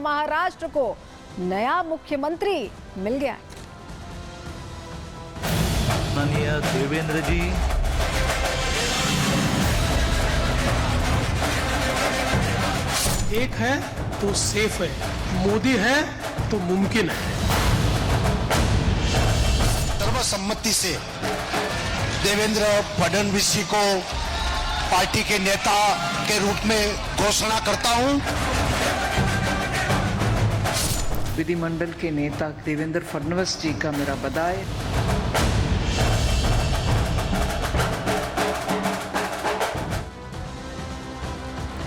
महाराष्ट्र को नया मुख्यमंत्री मिल गया। माननीय देवेंद्र जी, एक है तो सेफ है, मोदी है तो मुमकिन है। सर्वसम्मति से देवेंद्र फडणवीस जी को पार्टी के नेता के रूप में घोषणा करता हूं। विधिमंडल के नेता देवेंद्र फडणवीस जी का मेरा बधाई।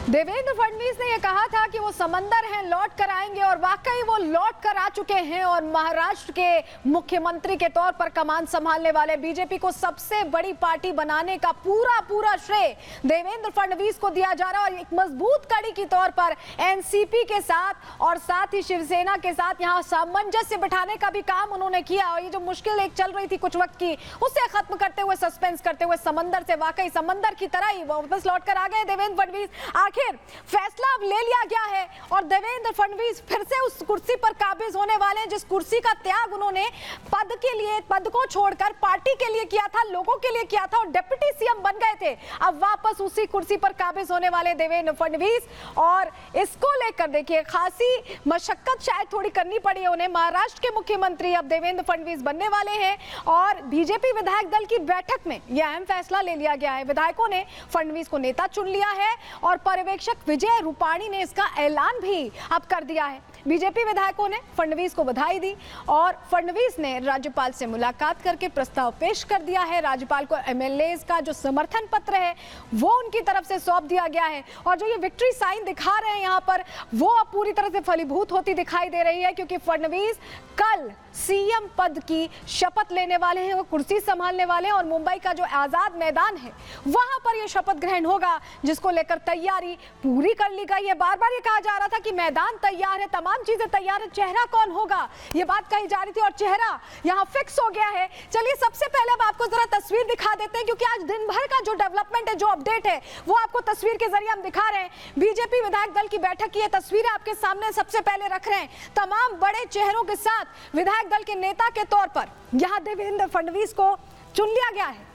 देवेंद्र फडणवीस ने यह कहा था कि वो समंदर हैं, लौट कर आएंगे, और वाकई वो लौट कर आ चुके हैं और महाराष्ट्र के मुख्यमंत्री के तौर पर कमान संभालने वाले बीजेपी को सबसे बड़ी पार्टी बनाने का पूरा श्रेय देवेंद्र फडणवीस को दिया जा रहा है। और एक मजबूत कड़ी के तौर पर एनसीपी के साथ और साथ ही शिवसेना के साथ यहाँ सामंजस्य बिठाने का भी काम उन्होंने किया। और ये जो मुश्किल एक चल रही थी कुछ वक्त की, उसे खत्म करते हुए, सस्पेंस करते हुए समंदर से वाकई समंदर की तरह ही वापस लौट कर आ गए देवेंद्र फडणवीस। आखिर फैसला अब ले लिया गया है और देवेंद्र फडणवीस फिर से उस कुर्सी पर काबिज होने वाले हैं जिस कुर्सी का त्याग उन्होंने पद के लिए, पद को छोड़कर पार्टी के लिए किया था, लोगों के लिए किया था और डिप्टी सीएम बन गए थे। अब वापस उसी कुर्सी पर काबिज होने वाले देवेंद्र फडणवीस, और इसको लेकर देखिए खासी मशक्कत शायद थोड़ी करनी पड़ी है उन्हें। महाराष्ट्र के मुख्यमंत्री अब देवेंद्र फडणवीस बनने वाले हैं और बीजेपी विधायक दल की बैठक में यह अहम फैसला ले लिया गया है। विधायकों ने फडणवीस को नेता चुन लिया है और पर्यवेक्षक विजय रूपाणी ने इसका ऐलान भी अब कर दिया है। बीजेपी विधायकों ने फडणवीस को बधाई दी और फडणवीस ने राज्यपाल से मुलाकात करके प्रस्ताव पेश कर दिया है। राज्यपाल को एमएलएज का जो समर्थन पत्र है वो उनकी तरफ से सौंप दिया गया है और जो ये विक्ट्री साइन दिखा रहे हैं यहाँ पर, वो अब पूरी तरह से फलीभूत होती दिखाई दे रही है, क्योंकि फडणवीस कल सीएम पद की शपथ लेने वाले हैं, वो कुर्सी संभालने वाले हैं और मुंबई का जो आजाद मैदान है वहां पर यह शपथ ग्रहण होगा, जिसको लेकर तैयारी पूरी कर ली गई है। बार बार ये कहा जा रहा था कि मैदान तैयार है, तमाम चीजें तैयार है, चेहरा कौन होगा ये बात कही जा रही थी और चेहरा यहाँ फिक्स हो गया है। चलिए सबसे पहले अब आपको जरा तस्वीर दिखा देते हैं, क्योंकि आज दिन भर का जो डेवलपमेंट है, जो अपडेट है, वो आपको तस्वीर के जरिए हम दिखा रहे हैं। बीजेपी विधायक दल की बैठक की ये तस्वीरें आपके सामने सबसे पहले रख रहे हैं। तमाम बड़े चेहरों के साथ विधायक दल के नेता के तौर पर यहां देवेंद्र फडणवीस को चुन लिया गया है।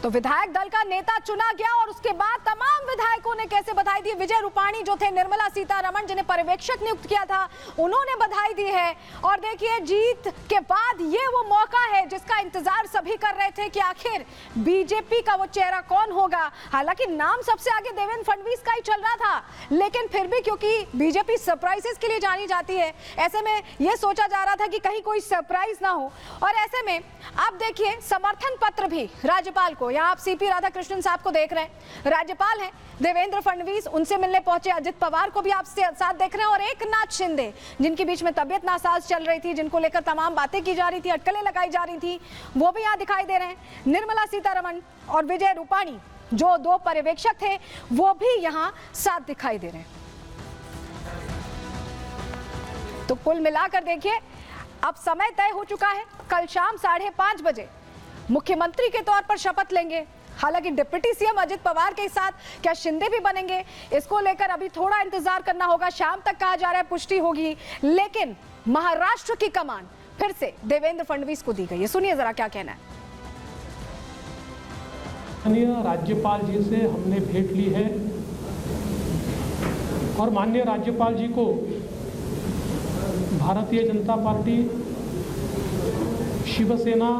तो विधायक दल का नेता चुना गया और उसके बाद तमाम विधायकों ने कैसे बधाई दी। विजय रूपाणी जो थे, निर्मला सीतारमण जिन्हें पर्यवेक्षक नियुक्त किया था, उन्होंने बधाई दी है। और देखिए जीत के बाद ये वो मौका है जिसका इंतजार सभी कर रहे थे कि आखिर बीजेपी का वो चेहरा कौन होगा। हालांकि नाम सबसे आगे देवेंद्र फडणवीस का ही चल रहा था, लेकिन फिर भी क्योंकि बीजेपी सरप्राइजेस के लिए जानी जाती है, ऐसे में यह सोचा जा रहा था कि कहीं कोई सरप्राइज ना हो। और ऐसे में अब देखिए समर्थन पत्र भी राज्यपाल को, यहाँ आप सीपी राधाकृष्णन साहब को देख रहे हैं, राज्यपाल हैं देवेंद्र फडणवीस, उनसे मिलने पहुंचे। अजित पवार को भी आप साथ देख रहे हैं और एकनाथ शिंदे जिनके बीच में तबियत नासाज चल रही थी, जिनको लेकर तमाम बातें की जा रही थी, अटकलें लगाई जा रही थी, वो भी यहाँ दिखाई दे रहे हैं। निर्मला सीतारमण और विजय रूपाणी जो दो पर्यवेक्षक थे वो भी यहाँ साथ दिखाई दे रहे हैं। तो कुल मिलाकर देखिए अब समय तय हो चुका है, कल शाम 5:30 बजे मुख्यमंत्री के तौर पर शपथ लेंगे। हालांकि डिप्टी सीएम अजित पवार के साथ क्या शिंदे भी बनेंगे, इसको लेकर अभी थोड़ा इंतजार करना होगा। शाम तक कहा जा रहा है पुष्टि होगी, लेकिन महाराष्ट्र की कमान फिर से देवेंद्र फडणवीस को दी गई है। सुनिए जरा क्या कहना है। माननीय राज्यपाल जी से हमने भेंट ली है और माननीय राज्यपाल जी को भारतीय जनता पार्टी, शिवसेना,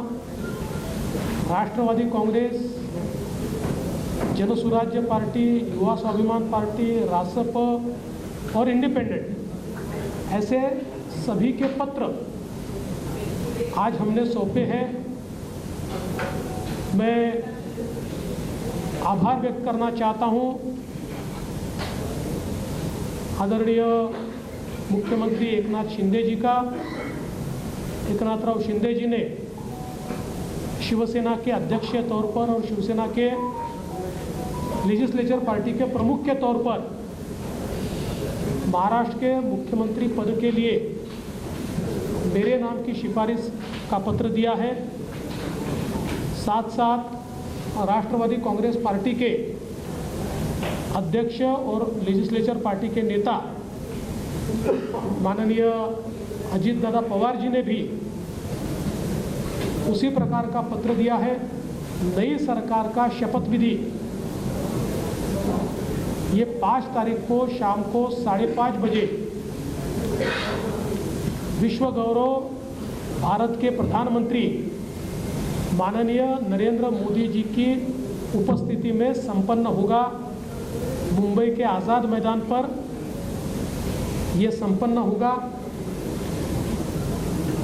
राष्ट्रवादी कांग्रेस, जनसुराज्य पार्टी, युवा स्वाभिमान पार्टी, रासप और इंडिपेंडेंट, ऐसे सभी के पत्र आज हमने सौंपे हैं। मैं आभार व्यक्त करना चाहता हूं आदरणीय मुख्यमंत्री एकनाथ शिंदे जी का। एकनाथराव शिंदे जी ने शिवसेना के अध्यक्ष के तौर पर और शिवसेना के लेजिस्लेचर पार्टी के प्रमुख के तौर पर महाराष्ट्र के मुख्यमंत्री पद के लिए मेरे नाम की सिफारिश का पत्र दिया है। साथ साथ राष्ट्रवादी कांग्रेस पार्टी के अध्यक्ष और लेजिस्लेचर पार्टी के नेता माननीय अजीत दादा पवार जी ने भी उसी प्रकार का पत्र दिया है। नई सरकार का शपथ विधि ये 5 तारीख को शाम को 5:30 बजे विश्व गौरव भारत के प्रधानमंत्री माननीय नरेंद्र मोदी जी की उपस्थिति में संपन्न होगा। मुंबई के आज़ाद मैदान पर यह संपन्न होगा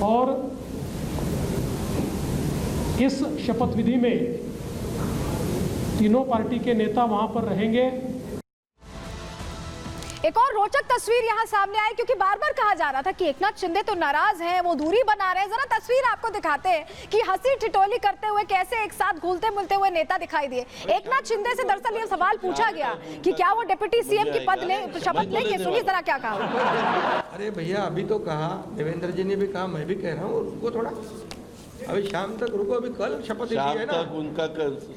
और इस शपथ विधि में तीनों पार्टी के नेता वहां पर रहेंगे। एक और रोचक तस्वीर यहां सामने आई, क्योंकि बार बार कहा जा रहा था कि एकनाथ शिंदे तो नाराज हैं, वो दूरी बना रहे हैं। जरा तस्वीर आपको दिखाते हैं कि हंसी ठिठोली करते हुए कैसे एक साथ घुलते मिलते हुए नेता दिखाई दिए। एकनाथ शिंदे से दरअसल ये सवाल पूछा गया कि क्या वो डिप्टी सीएम की शपथ लेंगे। सुनिए जरा क्या कहा। अरे भैया अभी तो कहा, देवेंद्र जी ने भी कहा, मैं भी कह रहा हूँ रुको थोड़ा, अभी शाम तक रुको, अभी कल शपथ है ना। तक उनका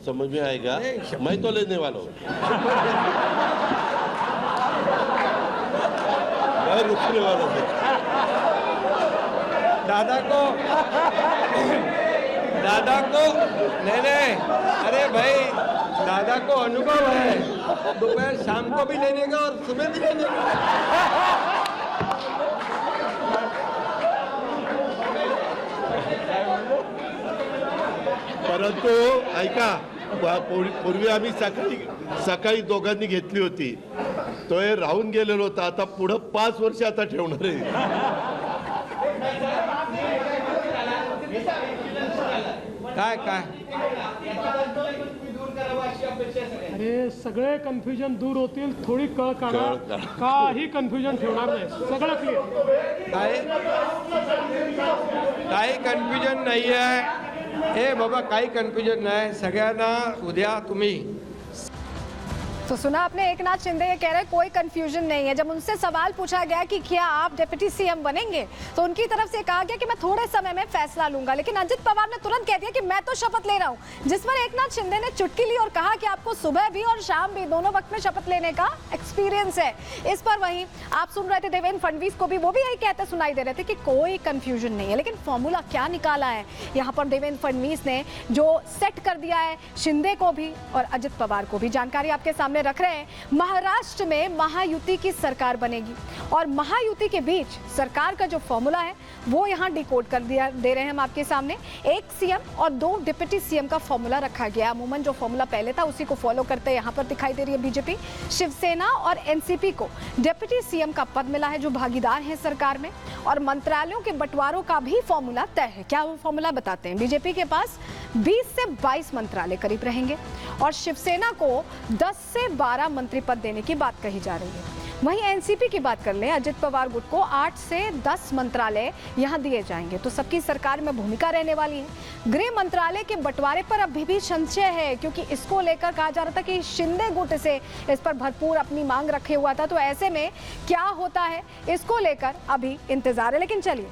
समझ में आएगा। मैं तो लेने वाला हूँ। रुकने वाला हूँ। दादा को नहीं, अरे भाई दादा को अनुभव है, दोपहर शाम को भी लेने का और सुबह भी लेने का। परंतु ऐका, पूर्वी आम्ही सकाळी दोघांनी घेतली होती, तो हे राहून गेलेलो होता। आता पुढे 5 वर्ष आता ठेवणार आहे। काय अरे सगळे कन्फ्युजन दूर होतील, थोडी कळ काढा, काही कन्फ्युजन ठेवणार नाही, सगळं क्लिअर। काही कन्फ्युजन नाही आहे हे बाबा, काही कन्फ्युजन नाही। सगळ्यांना उद्या तुम्ही तो सुना आपने, एकनाथ शिंदे ये कह रहे कोई कंफ्यूजन नहीं है। जब उनसे सवाल पूछा गया कि क्या आप डिप्टी सीएम बनेंगे, तो उनकी तरफ से कहा गया कि मैं थोड़े समय में फैसला लूंगा। लेकिन अजित पवार ने तुरंत कह दिया कि मैं तो शपथ ले रहा हूं, जिस पर एकनाथ शिंदे ने चुटकी ली और कहा कि आपको सुबह भी और शाम भी दोनों वक्त में शपथ लेने का एक्सपीरियंस है। इस पर वहीं आप सुन रहे थे देवेंद्र फडणवीस को भी, वो भी यही कहते सुनाई दे रहे थे कि कोई कंफ्यूजन नहीं है। लेकिन फॉर्मूला क्या निकाला है यहाँ पर देवेंद्र फडणवीस ने, जो सेट कर दिया है शिंदे को भी और अजित पवार को भी, जानकारी आपके सामने रख रहे हैं। महाराष्ट्र में महायुति की सरकार बनेगी और महायुति के बीच सरकार का जो फॉर्मूला है वो यहां डिकोड कर दे रहे हैं हम आपके सामने। 1 सीएम और 2 डिप्टी सीएम का फॉर्मूला रखा गया। अमूमन जो फॉर्मूला पहले था उसी को फॉलो करते यहां पर दिखाई दे रही है बीजेपी। शिवसेना और एनसीपी को डिप्टी सीएम का पद मिला है जो भागीदार हैं सरकार में, और मंत्रालयों के बंटवारों का भी फॉर्मूला तय है। क्या वो फॉर्मूला बताते हैं। बीजेपी के पास 20 से 22 मंत्रालय करीब रहेंगे और शिवसेना को 10 से 12 मंत्री पद देने की बात कही जा रही है। वहीं एनसीपी की बात कर लें, अजित पवार गुट को 8 से 10 मंत्रालय यहां दिए जाएंगे। तो सबकी सरकार में भूमिका रहने वाली है। गृह मंत्रालय के बंटवारे पर अभी भी संशय है, क्योंकि इसको लेकर कहा जा रहा था कि शिंदे गुट से इस पर भरपूर अपनी मांग रखे हुआ था। तो ऐसे में क्या होता है इसको लेकर अभी इंतजार है। लेकिन चलिए